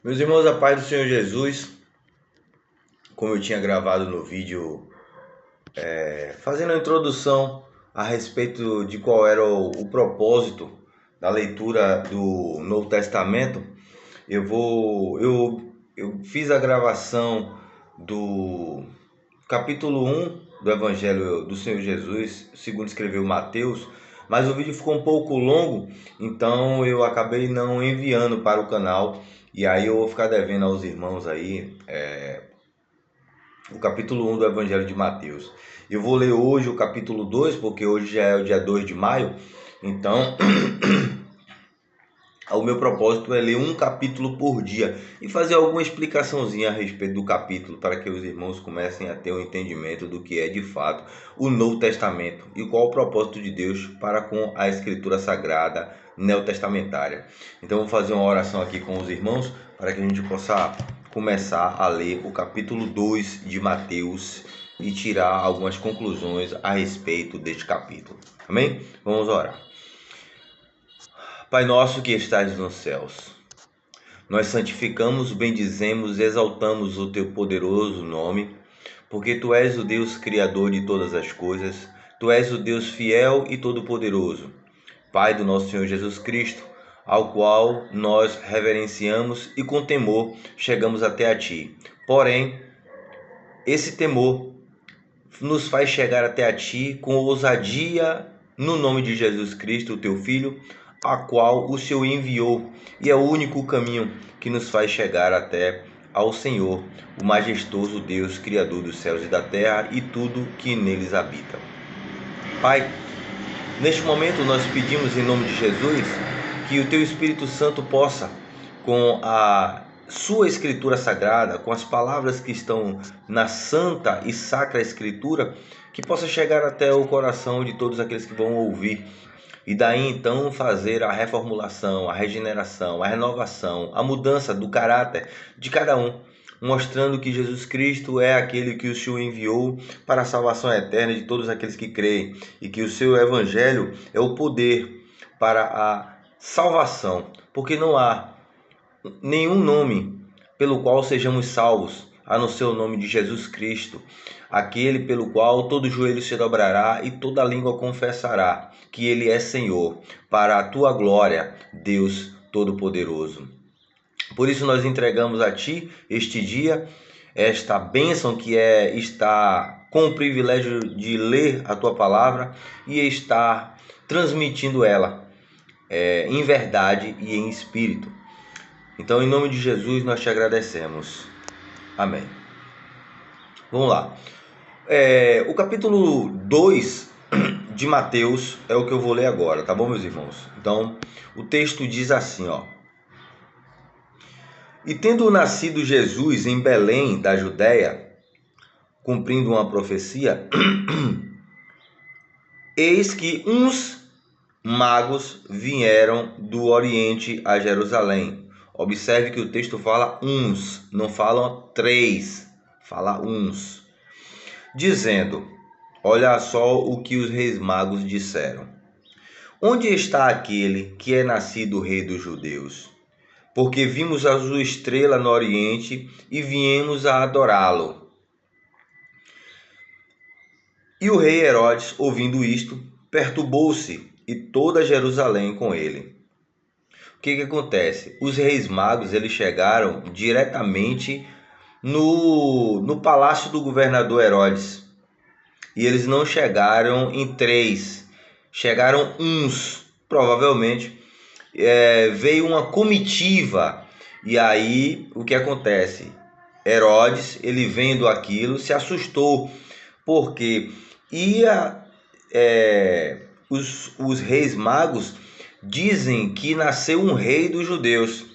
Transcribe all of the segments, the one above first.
Meus irmãos, a paz do Senhor Jesus, como eu tinha gravado no vídeo, fazendo a introdução a respeito de qual era o propósito da leitura do Novo Testamento, eu fiz a gravação do capítulo 1 do Evangelho do Senhor Jesus, segundo escreveu Mateus, mas o vídeo ficou um pouco longo, então eu acabei não enviando para o canal, e aí eu vou ficar devendo aos irmãos aí o capítulo 1 do Evangelho de Mateus. Eu vou ler hoje o capítulo 2, porque hoje já é o dia 2 de maio, então o meu propósito é ler um capítulo por dia e fazer alguma explicaçãozinha a respeito do capítulo para que os irmãos comecem a ter um entendimento do que é de fato o Novo Testamento e qual o propósito de Deus para com a Escritura Sagrada neotestamentária. Então vou fazer uma oração aqui com os irmãos para que a gente possa começar a ler o capítulo 2 de Mateus e tirar algumas conclusões a respeito deste capítulo. Amém? Vamos orar. Pai nosso que estás nos céus, nós santificamos, bendizemos e exaltamos o teu poderoso nome, porque tu és o Deus criador de todas as coisas, tu és o Deus fiel e todo-poderoso, Pai do nosso Senhor Jesus Cristo, ao qual nós reverenciamos e com temor chegamos até a ti. Porém, esse temor nos faz chegar até a ti com ousadia no nome de Jesus Cristo, o teu Filho, a qual o Senhor enviou, e é o único caminho que nos faz chegar até ao Senhor, o majestoso Deus, Criador dos céus e da terra e tudo que neles habita. Pai, neste momento nós pedimos em nome de Jesus que o teu Espírito Santo possa, com a sua Escritura Sagrada, com as palavras que estão na Santa e Sacra Escritura, que possa chegar até o coração de todos aqueles que vão ouvir. E daí então fazer a reformulação, a regeneração, a renovação, a mudança do caráter de cada um, mostrando que Jesus Cristo é aquele que o Senhor enviou para a salvação eterna de todos aqueles que creem, e que o seu evangelho é o poder para a salvação, porque não há nenhum nome pelo qual sejamos salvos, a não ser o nome de Jesus Cristo, aquele pelo qual todo joelho se dobrará e toda língua confessará que Ele é Senhor, para a tua glória, Deus Todo-Poderoso. Por isso nós entregamos a Ti este dia, esta bênção que é estar com o privilégio de ler a Tua Palavra e estar transmitindo ela em verdade e em espírito. Então, em nome de Jesus, nós te agradecemos. Amém. Vamos lá. O capítulo 2 de Mateus é o que eu vou ler agora, tá bom, meus irmãos? Então, o texto diz assim, ó. E tendo nascido Jesus em Belém da Judéia, cumprindo uma profecia, eis que uns magos vieram do Oriente a Jerusalém. Observe que o texto fala uns, não fala três, fala uns. Dizendo, olha só o que os reis magos disseram. Onde está aquele que é nascido rei dos judeus? Porque vimos a sua estrela no Oriente e viemos a adorá-lo. E o rei Herodes, ouvindo isto, perturbou-se e toda Jerusalém com ele. O que acontece? Os reis magos eles chegaram diretamente no palácio do governador Herodes. E eles não chegaram em três, chegaram uns, provavelmente. Veio uma comitiva, e aí o que acontece? Herodes, ele vendo aquilo, se assustou, porque os reis magos dizem que nasceu um rei dos judeus.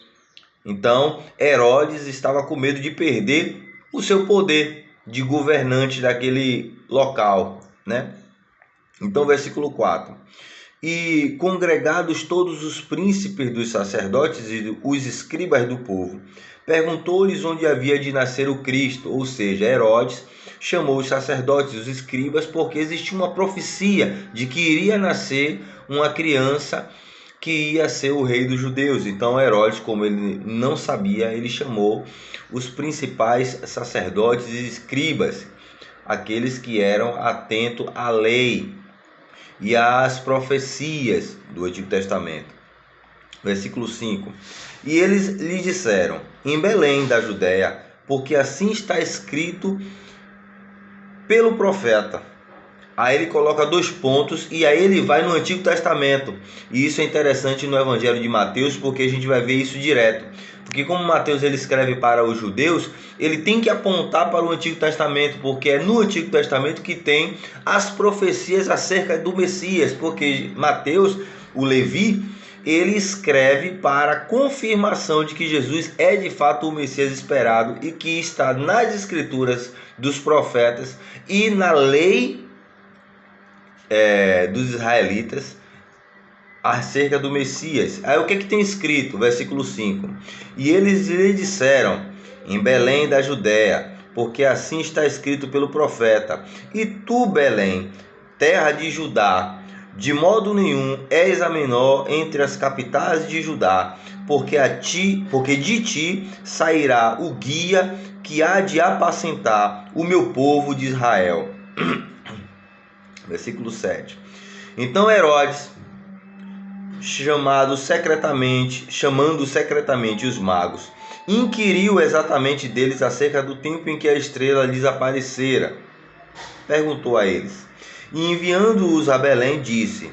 Então Herodes estava com medo de perder o seu poder de governante daquele local, né? Então, versículo 4. E congregados todos os príncipes dos sacerdotes e os escribas do povo, perguntou-lhes onde havia de nascer o Cristo, ou seja, Herodes chamou os sacerdotes e os escribas porque existia uma profecia de que iria nascer uma criança que ia ser o rei dos judeus. Então Herodes, como ele não sabia, ele chamou os principais sacerdotes e escribas, aqueles que eram atentos à lei e às profecias do Antigo Testamento. Versículo 5. E eles lhe disseram: em Belém da Judéia, porque assim está escrito pelo profeta. Aí ele coloca 2 pontos e aí ele vai no Antigo Testamento. E isso é interessante no Evangelho de Mateus, porque a gente vai ver isso direto. Porque como Mateus ele escreve para os judeus, ele tem que apontar para o Antigo Testamento, porque é no Antigo Testamento que tem as profecias acerca do Messias. Porque Mateus, o Levi, ele escreve para a confirmação de que Jesus é de fato o Messias esperado e que está nas escrituras dos profetas e na lei dos israelitas acerca do Messias. Aí o que tem escrito? Versículo 5. E eles lhe disseram: em Belém da Judéia, porque assim está escrito pelo profeta: e tu, Belém, terra de Judá, de modo nenhum és a menor entre as capitais de Judá, porque de ti sairá o guia que há de apacentar o meu povo de Israel. Versículo 7. Então Herodes, chamando secretamente os magos, inquiriu exatamente deles acerca do tempo em que a estrela lhes aparecera. Perguntou a eles, e enviando-os a Belém, disse: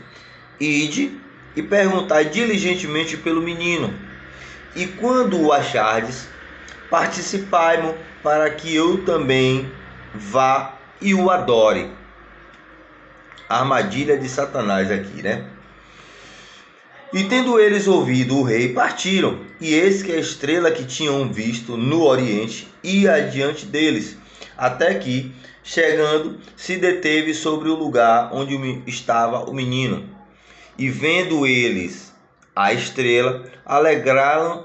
ide e perguntai diligentemente pelo menino, e quando o achardes, participai-mo, para que eu também vá e o adore. Armadilha de Satanás aqui, né? E tendo eles ouvido o rei, partiram, e eis que a estrela que tinham visto no oriente ia adiante deles, até que, chegando, se deteve sobre o lugar onde estava o menino. E vendo eles a estrela,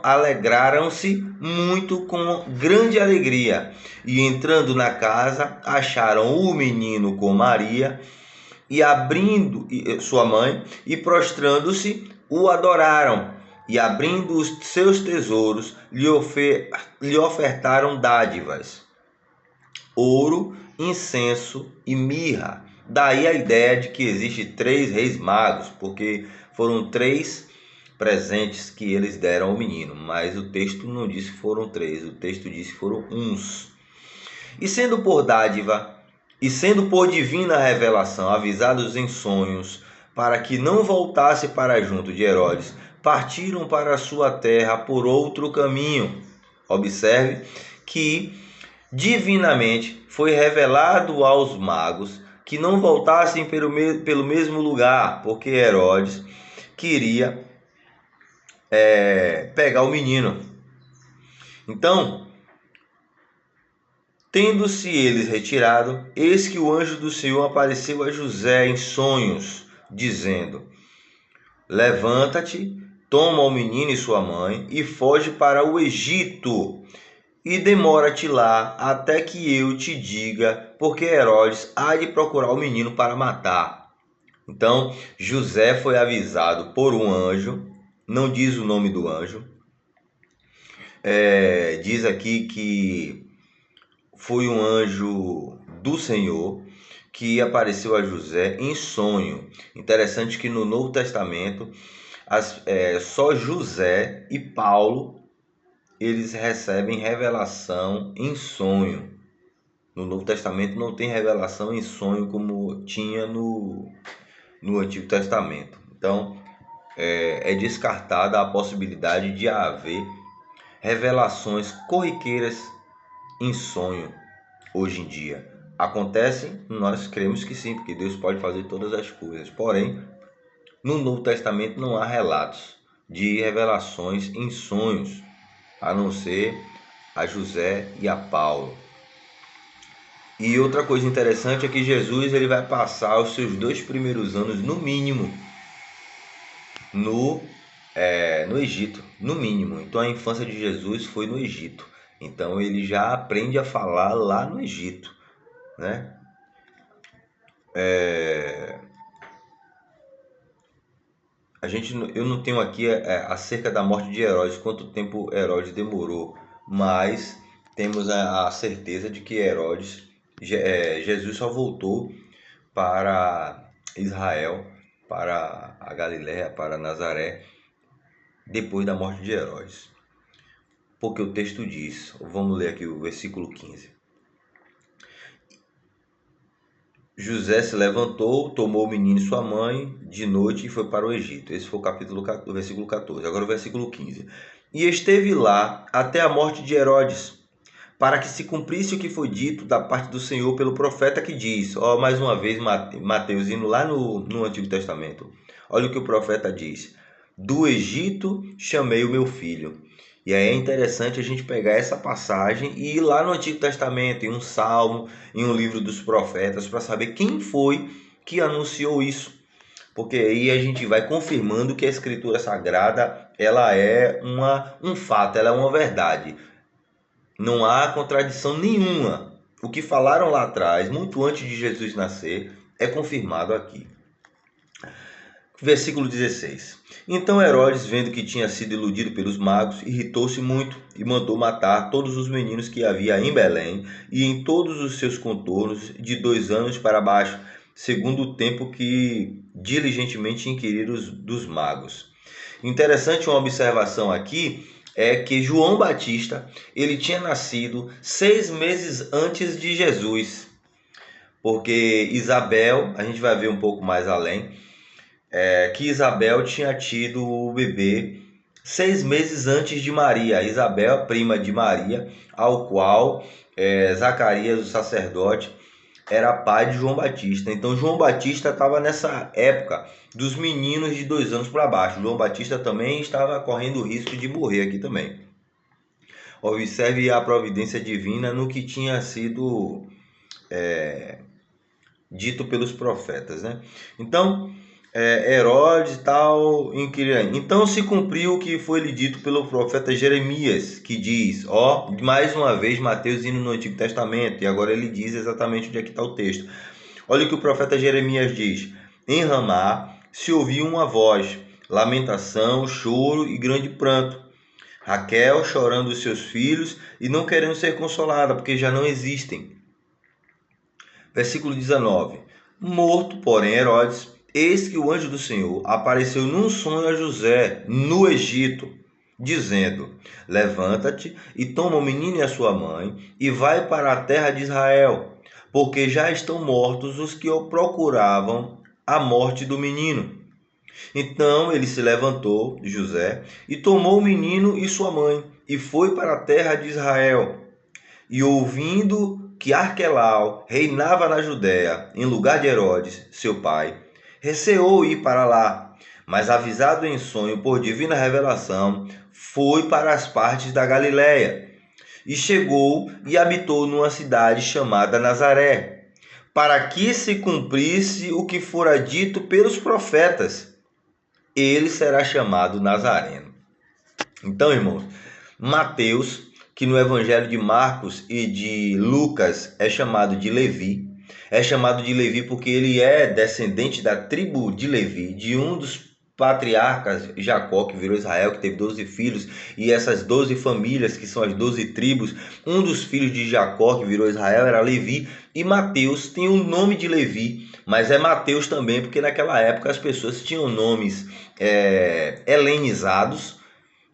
alegraram-se muito com grande alegria. E entrando na casa, acharam o menino com Maria, e abrindo sua mãe, e prostrando-se, o adoraram. E abrindo os seus tesouros, lhe ofertaram dádivas, ouro, incenso e mirra. Daí a ideia de que existe 3 reis magos, porque foram 3 presentes que eles deram ao menino, mas o texto não diz que foram 3, o texto diz que foram uns. E sendo por dádiva, e sendo por divina revelação avisados em sonhos, para que não voltasse para junto de Herodes, partiram para a sua terra por outro caminho. Observe que divinamente foi revelado aos magos que não voltassem pelo mesmo lugar, porque Herodes queria pegar o menino. Então, tendo-se eles retirado, eis que o anjo do Senhor apareceu a José em sonhos, dizendo: levanta-te, toma o menino e sua mãe, e foge para o Egito, e demora-te lá até que eu te diga, porque Herodes há de procurar o menino para matar. Então José foi avisado por um anjo, não diz o nome do anjo, diz aqui que foi um anjo do Senhor que apareceu a José em sonho. Interessante que no Novo Testamento só José e Paulo eles recebem revelação em sonho. No Novo Testamento não tem revelação em sonho como tinha no Antigo Testamento. Então é descartada a possibilidade de haver revelações corriqueiras em sonho hoje em dia. Acontecem? Nós cremos que sim, porque Deus pode fazer todas as coisas. Porém, no Novo Testamento não há relatos de revelações em sonhos, a não ser a José e a Paulo. E outra coisa interessante é que Jesus ele vai passar os seus 2 primeiros anos, no mínimo, no Egito, no mínimo. Então a infância de Jesus foi no Egito. Então ele já aprende a falar lá no Egito, né? eu não tenho aqui acerca da morte de Herodes, quanto tempo Herodes demorou, mas temos a certeza de que Jesus só voltou para Israel, para a Galiléia, para Nazaré, depois da morte de Herodes. Porque o texto diz, vamos ler aqui o versículo 15. José se levantou, tomou o menino e sua mãe de noite e foi para o Egito. Esse foi o versículo 14. Agora o versículo 15. E esteve lá até a morte de Herodes, para que se cumprisse o que foi dito da parte do Senhor pelo profeta que diz. Mais uma vez Mateus indo lá no Antigo Testamento. Olha o que o profeta diz. Do Egito chamei o meu filho. E aí é interessante a gente pegar essa passagem e ir lá no Antigo Testamento, em um salmo, em um livro dos profetas, para saber quem foi que anunciou isso. Porque aí a gente vai confirmando que a Escritura Sagrada ela é um fato, ela é uma verdade. Não há contradição nenhuma. O que falaram lá atrás, muito antes de Jesus nascer, é confirmado aqui. Versículo 16. Então Herodes, vendo que tinha sido iludido pelos magos, irritou-se muito e mandou matar todos os meninos que havia em Belém e em todos os seus contornos, de 2 anos para baixo, segundo o tempo que diligentemente inquiriram dos magos. Interessante uma observação aqui é que João Batista ele tinha nascido 6 meses antes de Jesus, porque Isabel, a gente vai ver um pouco mais além, que Isabel tinha tido o bebê 6 meses antes de Maria. Isabel, prima de Maria, ao qual Zacarias, o sacerdote, era pai de João Batista. Então João Batista estava nessa época dos meninos de 2 anos para baixo. João Batista também estava correndo o risco de morrer aqui também. Observe a providência divina no que tinha sido dito pelos profetas, né? Então Herodes e tal, então se cumpriu o que foi lhe dito pelo profeta Jeremias, que diz, mais uma vez Mateus indo no Antigo Testamento, e agora ele diz exatamente onde é que está o texto. Olha o que o profeta Jeremias diz: em Ramá se ouviu uma voz, lamentação, choro e grande pranto. Raquel chorando os seus filhos e não querendo ser consolada, porque já não existem. Versículo 19. Morto, porém, Herodes, eis que o anjo do Senhor apareceu num sonho a José, no Egito, dizendo: levanta-te e toma o menino e a sua mãe, e vai para a terra de Israel, porque já estão mortos os que o procuravam a morte do menino. Então ele se levantou, José, e tomou o menino e sua mãe, e foi para a terra de Israel. E ouvindo que Arquelau reinava na Judéia, em lugar de Herodes, seu pai, receou ir para lá, mas avisado em sonho por divina revelação, foi para as partes da Galiléia, e chegou e habitou numa cidade chamada Nazaré, para que se cumprisse o que fora dito pelos profetas: ele será chamado Nazareno. Então, irmãos, Mateus, que no Evangelho de Marcos e de Lucas é chamado de Levi porque ele é descendente da tribo de Levi, de um dos patriarcas, Jacó, que virou Israel, que teve 12 filhos, e essas 12 famílias, que são as 12 tribos, um dos filhos de Jacó, que virou Israel, era Levi, e Mateus tem o nome de Levi, mas é Mateus também, porque naquela época as pessoas tinham nomes helenizados,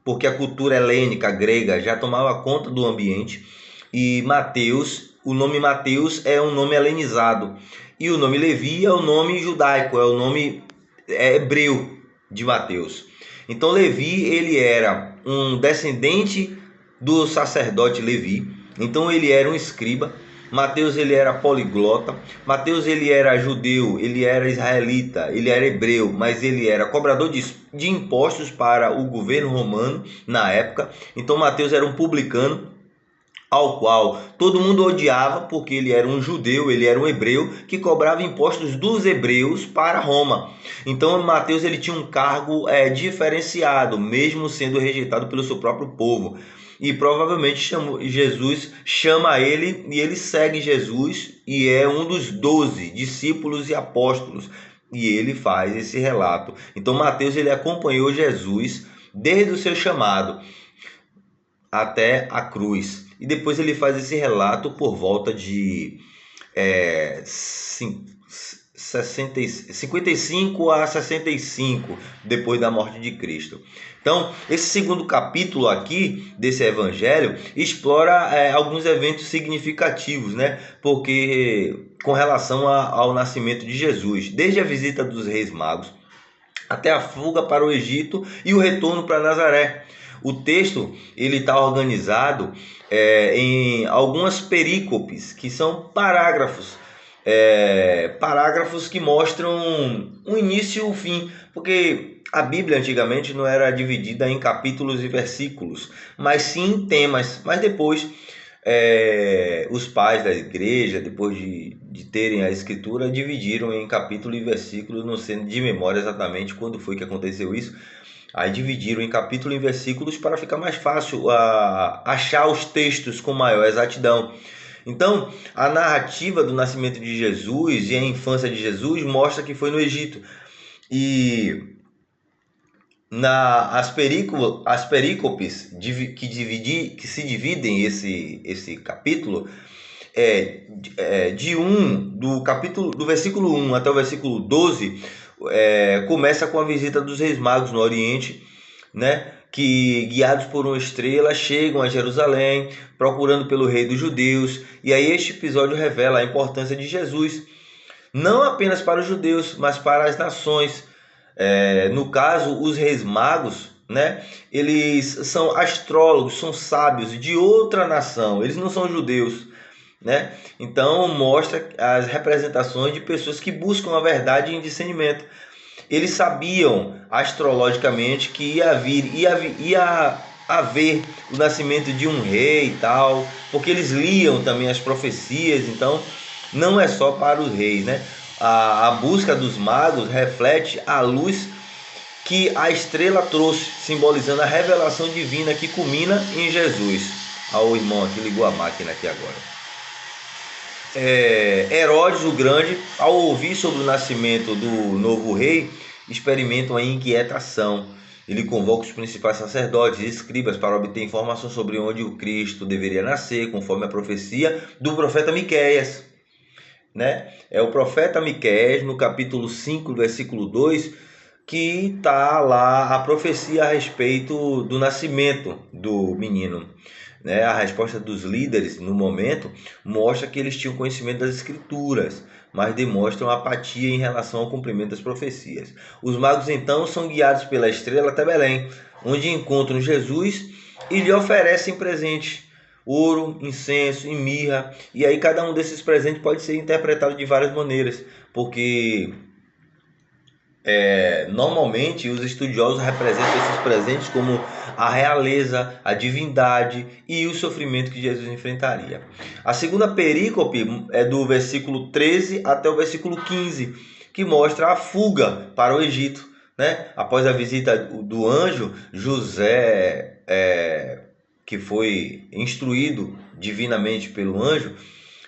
porque a cultura helênica, grega, já tomava conta do ambiente, e Mateus, o nome Mateus é um nome helenizado, e o nome Levi é o nome judaico, é o nome hebreu de Mateus. Então Levi, ele era um descendente do sacerdote Levi, então ele era um escriba. Mateus, ele era poliglota. Mateus, ele era judeu, ele era israelita, ele era hebreu, mas ele era cobrador de impostos para o governo romano na época. Então Mateus era um publicano, ao qual todo mundo odiava, porque ele era um judeu, ele era um hebreu que cobrava impostos dos hebreus para Roma. Então Mateus, ele tinha um cargo diferenciado, mesmo sendo rejeitado pelo seu próprio povo. E provavelmente Jesus chama ele, e ele segue Jesus, e é um dos 12 discípulos e apóstolos. e ele faz esse relato. Então Mateus ele acompanhou Jesus desde o seu chamado até a cruz. E depois ele faz esse relato por volta de 55 a 65 depois da morte de Cristo. Então, esse segundo capítulo aqui desse evangelho explora alguns eventos significativos, né? Porque com relação ao nascimento de Jesus, desde a visita dos reis magos até a fuga para o Egito e o retorno para Nazaré. O texto ele está organizado em algumas perícopes, que são parágrafos. Parágrafos que mostram o início e o fim, porque a Bíblia antigamente não era dividida em capítulos e versículos, mas sim em temas. Mas depois os pais da igreja, depois de terem a escritura, dividiram em capítulo e versículo, não sendo de memória exatamente quando foi que aconteceu isso. Aí dividiram em capítulo e versículos para ficar mais fácil achar os textos com maior exatidão. Então, a narrativa do nascimento de Jesus e a infância de Jesus mostra que foi no Egito. E as perícopes que se dividem esse capítulo do versículo 1 até o versículo 12, começa com a visita dos reis magos no Oriente, né? Que guiados por uma estrela chegam a Jerusalém procurando pelo rei dos judeus. E aí este episódio revela a importância de Jesus não apenas para os judeus, mas para as nações. No caso, os reis magos, né? Eles são astrólogos, são sábios de outra nação, eles não são judeus, né? Então mostra as representações de pessoas que buscam a verdade em discernimento. Eles sabiam astrologicamente que ia haver o nascimento de um rei e tal, porque eles liam também as profecias. Então não é só para os reis, né? A busca dos magos reflete a luz que a estrela trouxe, simbolizando a revelação divina que culmina em Jesus. O irmão aqui ligou a máquina aqui agora. Herodes o Grande, ao ouvir sobre o nascimento do novo rei, experimenta uma inquietação. Ele convoca os principais sacerdotes e escribas para obter informações sobre onde o Cristo deveria nascer, conforme a profecia do profeta Miqueias, né? É o profeta Miqueias, no capítulo 5, versículo 2, que está lá a profecia a respeito do nascimento do menino. Né? A resposta dos líderes no momento mostra que eles tinham conhecimento das escrituras, mas demonstram apatia em relação ao cumprimento das profecias. Os magos então são guiados pela estrela até Belém, onde encontram Jesus e lhe oferecem presentes: ouro, incenso e mirra. E aí cada um desses presentes pode ser interpretado de várias maneiras, porque normalmente os estudiosos representam esses presentes como a realeza, a divindade e o sofrimento que Jesus enfrentaria. A segunda perícope é do versículo 13 até o versículo 15, que mostra a fuga para o Egito, né? Após a visita do anjo, José, que foi instruído divinamente pelo anjo,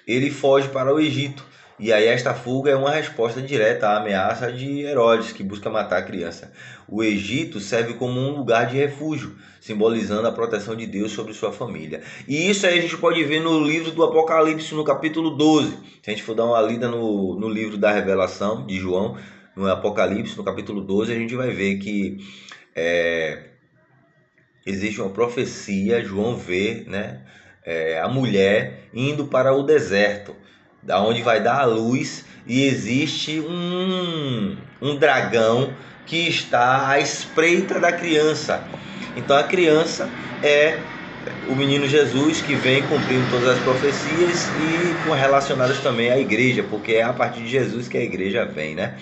ele foge para o Egito. E aí esta fuga é uma resposta direta à ameaça de Herodes, que busca matar a criança. O Egito serve como um lugar de refúgio, simbolizando a proteção de Deus sobre sua família. E isso aí a gente pode ver no livro do Apocalipse, no capítulo 12. Se a gente for dar uma lida no livro da Revelação de João, no Apocalipse, no capítulo 12, a gente vai ver que existe uma profecia. João vê, né, a mulher indo para o deserto, da onde vai dar a luz, e existe um dragão que está à espreita da criança. Então a criança é o menino Jesus, que vem cumprindo todas as profecias e relacionadas também à igreja, porque é a partir de Jesus que a igreja vem, né?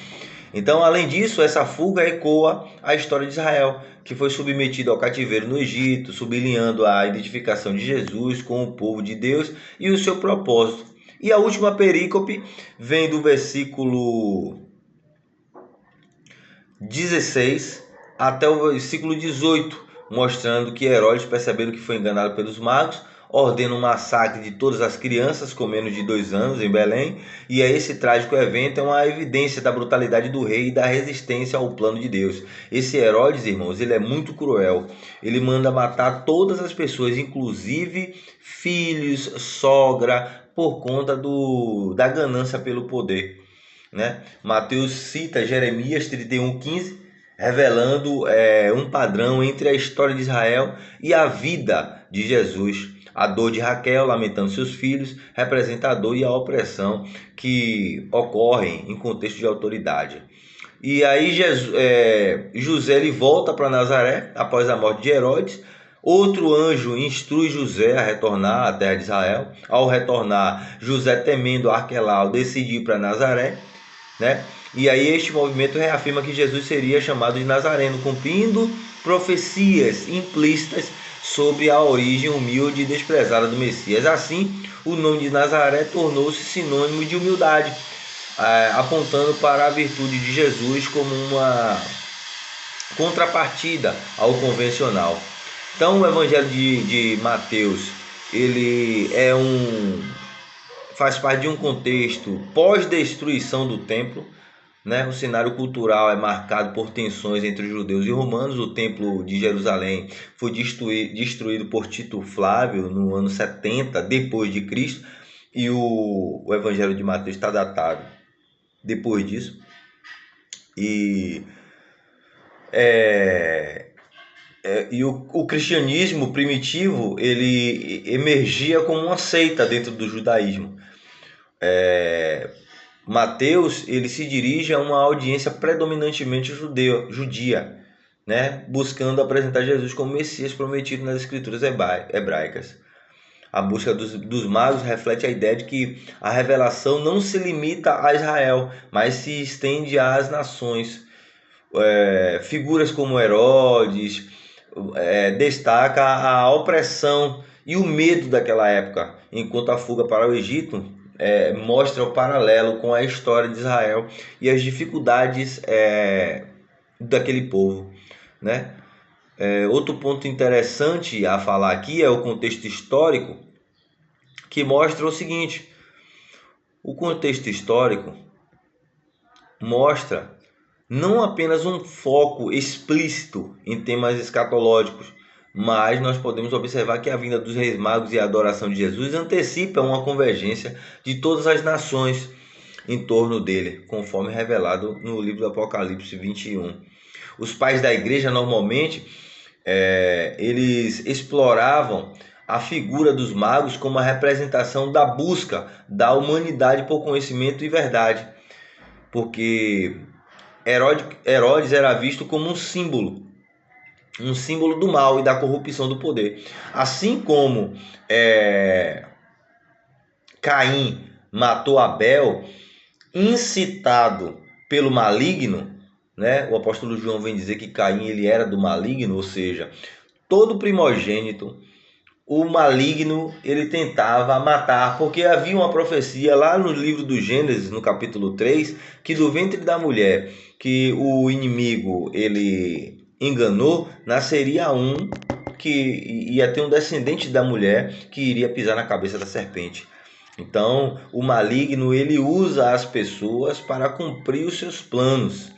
Então, além disso, essa fuga ecoa a história de Israel, que foi submetido ao cativeiro no Egito, sublinhando a identificação de Jesus com o povo de Deus e o seu propósito. E a última perícope vem do versículo 16 até o versículo 18, mostrando que Herodes, percebendo que foi enganado pelos magos, ordena um massacre de todas as crianças com menos de 2 anos em Belém, e esse trágico evento é uma evidência da brutalidade do rei e da resistência ao plano de Deus. Esse Herodes, irmãos, ele é muito cruel. Ele manda matar todas as pessoas, inclusive filhos, sogra, por conta da ganância pelo poder, né? Mateus cita Jeremias 31:15, revelando um padrão entre a história de Israel e a vida de Jesus. A dor de Raquel, lamentando seus filhos, representa a dor e a opressão que ocorrem em contexto de autoridade. E aí José ele volta para Nazaré após a morte de Herodes. Outro anjo instrui José a retornar à terra de Israel. Ao retornar, José, temendo Arquelau, decide ir para Nazaré, né? E aí este movimento reafirma que Jesus seria chamado de Nazareno, cumprindo profecias implícitas sobre a origem humilde e desprezada do Messias. Assim, o nome de Nazaré tornou-se sinônimo de humildade, apontando para a virtude de Jesus como uma contrapartida ao convencional. Então, o Evangelho de Mateus, ele faz parte de um contexto pós-destruição do templo, né? O cenário cultural é marcado por tensões entre os judeus e romanos. O templo de Jerusalém foi destruído por Tito Flávio no ano 70 depois de Cristo, e o Evangelho de Mateus está datado depois disso. E o cristianismo primitivo ele emergia como uma seita dentro do judaísmo. Mateus ele se dirige a uma audiência predominantemente judia, né? Buscando apresentar Jesus como Messias prometido nas escrituras hebraicas. A busca dos magos reflete a ideia de que a revelação não se limita a Israel, mas se estende às nações. Figuras como Herodes destaca a opressão e o medo daquela época, enquanto a fuga para o Egito mostra o paralelo com a história de Israel e as dificuldades daquele povo, né? Outro ponto interessante a falar aqui é o contexto histórico, que mostra o seguinte: o contexto histórico mostra não apenas um foco explícito em temas escatológicos, mas nós podemos observar que a vinda dos reis magos e a adoração de Jesus antecipa uma convergência de todas as nações em torno dele, conforme revelado no livro do Apocalipse 21. Os pais da igreja normalmente eles exploravam a figura dos magos como a representação da busca da humanidade por conhecimento e verdade, porque Herodes era visto como um símbolo do mal e da corrupção do poder. Assim como Caim matou Abel, incitado pelo maligno, né? O apóstolo João vem dizer que Caim ele era do maligno, ou seja, todo primogênito, o maligno ele tentava matar, porque havia uma profecia lá no livro do Gênesis, no capítulo 3, que do ventre da mulher que o inimigo ele enganou, nasceria um que ia ter um descendente da mulher que iria pisar na cabeça da serpente. Então, o maligno ele usa as pessoas para cumprir os seus planos,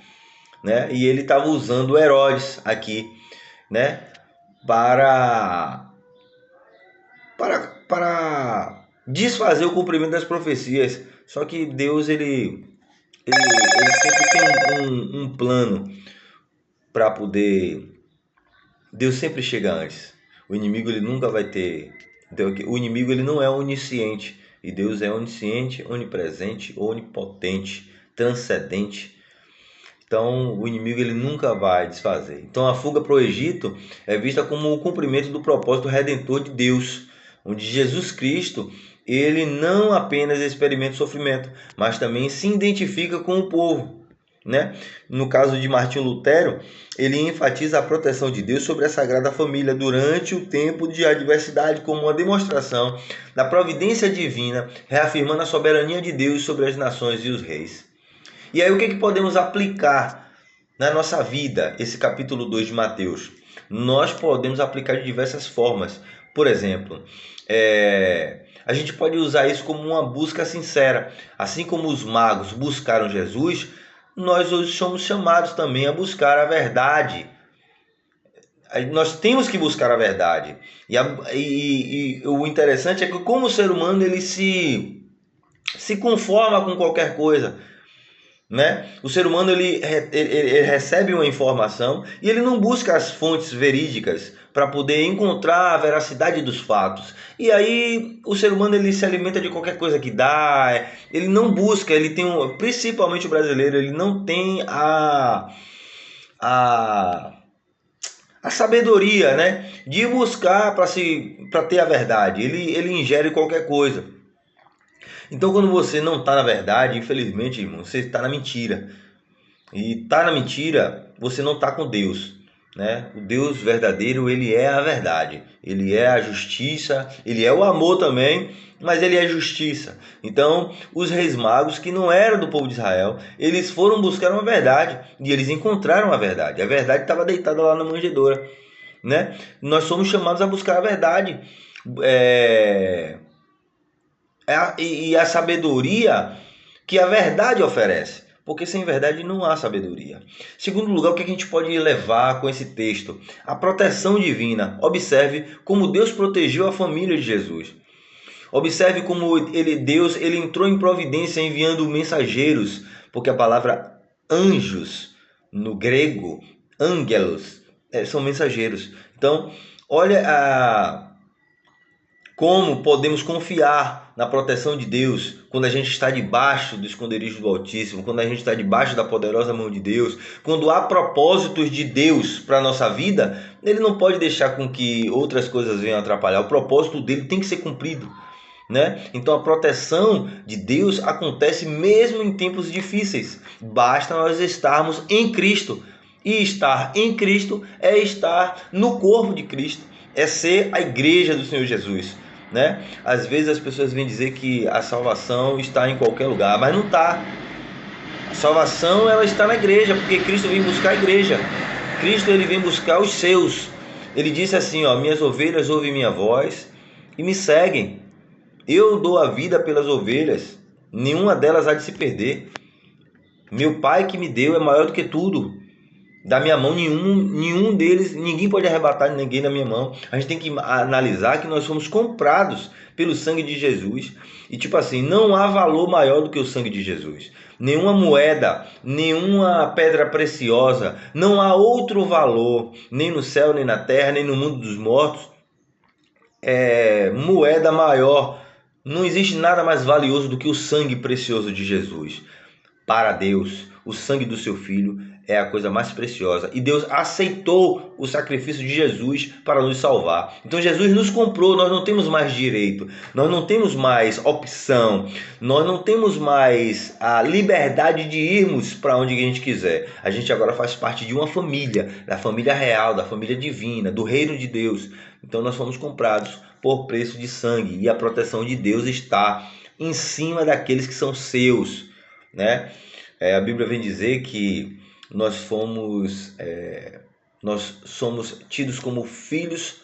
né? E ele estava usando Herodes aqui, né? Para desfazer o cumprimento das profecias. Só que Deus ele sempre tem um plano para poder. Deus sempre chega antes. O inimigo ele nunca vai ter. O inimigo ele não é onisciente. E Deus é onisciente, onipresente, onipotente, transcendente. Então o inimigo ele nunca vai desfazer. Então a fuga para o Egito é vista como o cumprimento do propósito redentor de Deus, onde Jesus Cristo ele não apenas experimenta o sofrimento, mas também se identifica com o povo, né? No caso de Martinho Lutero, ele enfatiza a proteção de Deus sobre a Sagrada Família durante o tempo de adversidade como uma demonstração da providência divina, reafirmando a soberania de Deus sobre as nações e os reis. E aí o que podemos aplicar na nossa vida esse capítulo 2 de Mateus? Nós podemos aplicar de diversas formas. Por exemplo, a gente pode usar isso como uma busca sincera. Assim como os magos buscaram Jesus, nós hoje somos chamados também a buscar a verdade. Nós temos que buscar a verdade. E o interessante é que como o ser humano ele se conforma com qualquer coisa, né? O ser humano ele recebe uma informação e ele não busca as fontes verídicas para poder encontrar a veracidade dos fatos. E aí o ser humano ele se alimenta de qualquer coisa que dá, ele não busca, ele tem principalmente o brasileiro, ele não tem a a sabedoria, né, de buscar para ter a verdade. Ele ingere qualquer coisa. Então, quando você não está na verdade, infelizmente, irmão, você está na mentira. E tá na mentira, você não está com Deus, né? O Deus verdadeiro, ele é a verdade. Ele é a justiça, ele é o amor também, mas ele é justiça. Então, os reis magos que não eram do povo de Israel, eles foram buscar uma verdade e eles encontraram a verdade. A verdade estava deitada lá na manjedoura, né? Nós somos chamados a buscar a verdade. É... e a sabedoria que a verdade oferece. Porque sem verdade não há sabedoria. Segundo lugar, o que a gente pode levar com esse texto? A proteção divina. Observe como Deus protegeu a família de Jesus. Observe como Deus entrou em providência enviando mensageiros, porque a palavra anjos no grego, angelos, são mensageiros. Então, olha como podemos confiar na proteção de Deus quando a gente está debaixo do esconderijo do Altíssimo, quando a gente está debaixo da poderosa mão de Deus, quando há propósitos de Deus para a nossa vida, ele não pode deixar com que outras coisas venham atrapalhar. O propósito dele tem que ser cumprido, né? Então a proteção de Deus acontece mesmo em tempos difíceis. Basta nós estarmos em Cristo. E estar em Cristo é estar no corpo de Cristo, é ser a igreja do Senhor Jesus, né? Às vezes as pessoas vêm dizer que a salvação está em qualquer lugar, mas não está. A salvação ela está na igreja, porque Cristo vem buscar a igreja. Cristo ele vem buscar os seus. Ele disse assim, ó: minhas ovelhas ouvem minha voz e me seguem. Eu dou a vida pelas ovelhas, nenhuma delas há de se perder. Meu Pai que me deu é maior do que tudo. Da minha mão nenhum deles, ninguém pode arrebatar ninguém da minha mão. A gente tem que analisar que nós fomos comprados pelo sangue de Jesus. E tipo assim, não há valor maior do que o sangue de Jesus. Nenhuma moeda, nenhuma pedra preciosa, não há outro valor, nem no céu, nem na terra, nem no mundo dos mortos, moeda maior. Não existe nada mais valioso do que o sangue precioso de Jesus. Para Deus, o sangue do seu filho é a coisa mais preciosa. E Deus aceitou o sacrifício de Jesus para nos salvar. Então Jesus nos comprou, nós não temos mais direito, nós não temos mais opção, nós não temos mais a liberdade de irmos para onde a gente quiser. A gente agora faz parte de uma família, da família real, da família divina, do reino de Deus. Então nós fomos comprados por preço de sangue e a proteção de Deus está em cima daqueles que são seus, né? A Bíblia vem dizer que nós somos tidos como filhos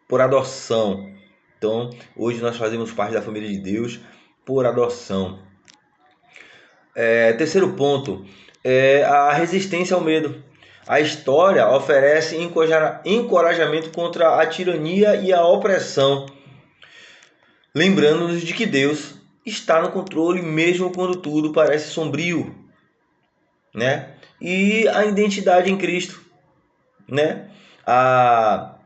por adoção. Então, hoje nós fazemos parte da família de Deus por adoção. Terceiro ponto é a resistência ao medo. A história oferece encorajamento contra a tirania e a opressão, lembrando-nos de que Deus está no controle mesmo quando tudo parece sombrio, né? E a identidade em Cristo, né? A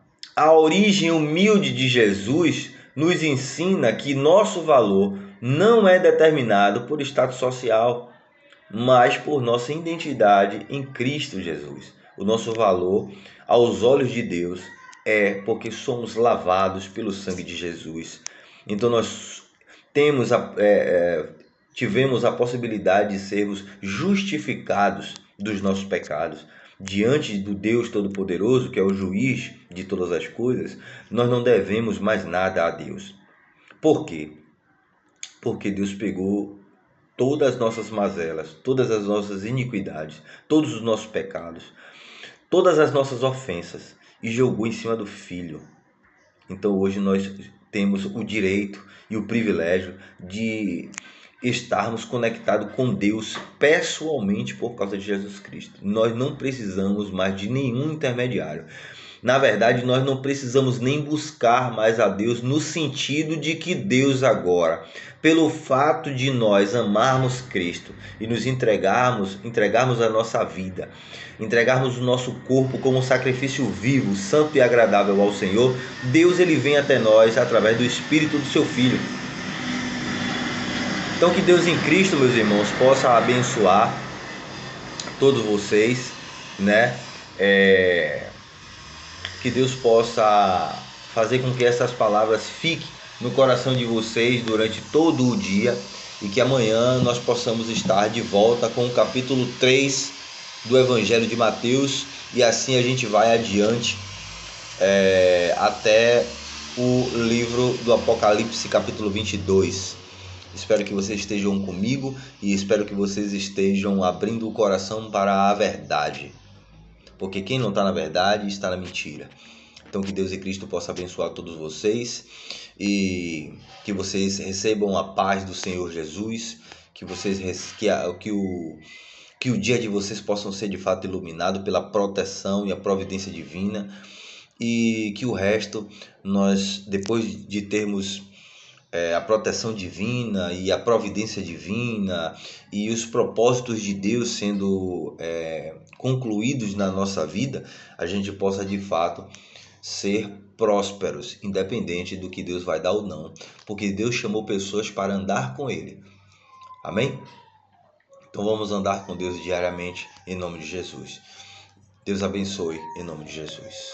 origem humilde de Jesus nos ensina que nosso valor não é determinado por status social, mas por nossa identidade em Cristo Jesus. O nosso valor aos olhos de Deus é porque somos lavados pelo sangue de Jesus. Então nós tivemos a possibilidade de sermos justificados dos nossos pecados diante do Deus Todo-Poderoso, que é o juiz de todas as coisas. Nós não devemos mais nada a Deus. Por quê? Porque Deus pegou todas as nossas mazelas, todas as nossas iniquidades, todos os nossos pecados, todas as nossas ofensas e jogou em cima do Filho. Então hoje nós temos o direito e o privilégio de estarmos conectados com Deus pessoalmente por causa de Jesus Cristo. Nós não precisamos mais de nenhum intermediário. Na verdade, nós não precisamos nem buscar mais a Deus no sentido de que Deus agora, pelo fato de nós amarmos Cristo e nos entregarmos a nossa vida, entregarmos o nosso corpo como um sacrifício vivo, santo e agradável ao Senhor, Deus ele vem até nós através do Espírito do seu Filho. Então que Deus em Cristo, meus irmãos, possa abençoar todos vocês, né? Que Deus possa fazer com que essas palavras fiquem no coração de vocês durante todo o dia e que amanhã nós possamos estar de volta com o capítulo 3 do Evangelho de Mateus e assim a gente vai adiante até o livro do Apocalipse, capítulo 22. Espero que vocês estejam comigo e espero que vocês estejam abrindo o coração para a verdade. Porque quem não está na verdade está na mentira. Então que Deus e Cristo possa abençoar todos vocês e que vocês recebam a paz do Senhor Jesus, que o dia de vocês possam ser de fato iluminado pela proteção e a providência divina e que o resto nós, depois de termos a proteção divina e a providência divina e os propósitos de Deus sendo concluídos na nossa vida, a gente possa de fato ser prósperos, independente do que Deus vai dar ou não, porque Deus chamou pessoas para andar com Ele. Amém? Então vamos andar com Deus diariamente em nome de Jesus. Deus abençoe em nome de Jesus.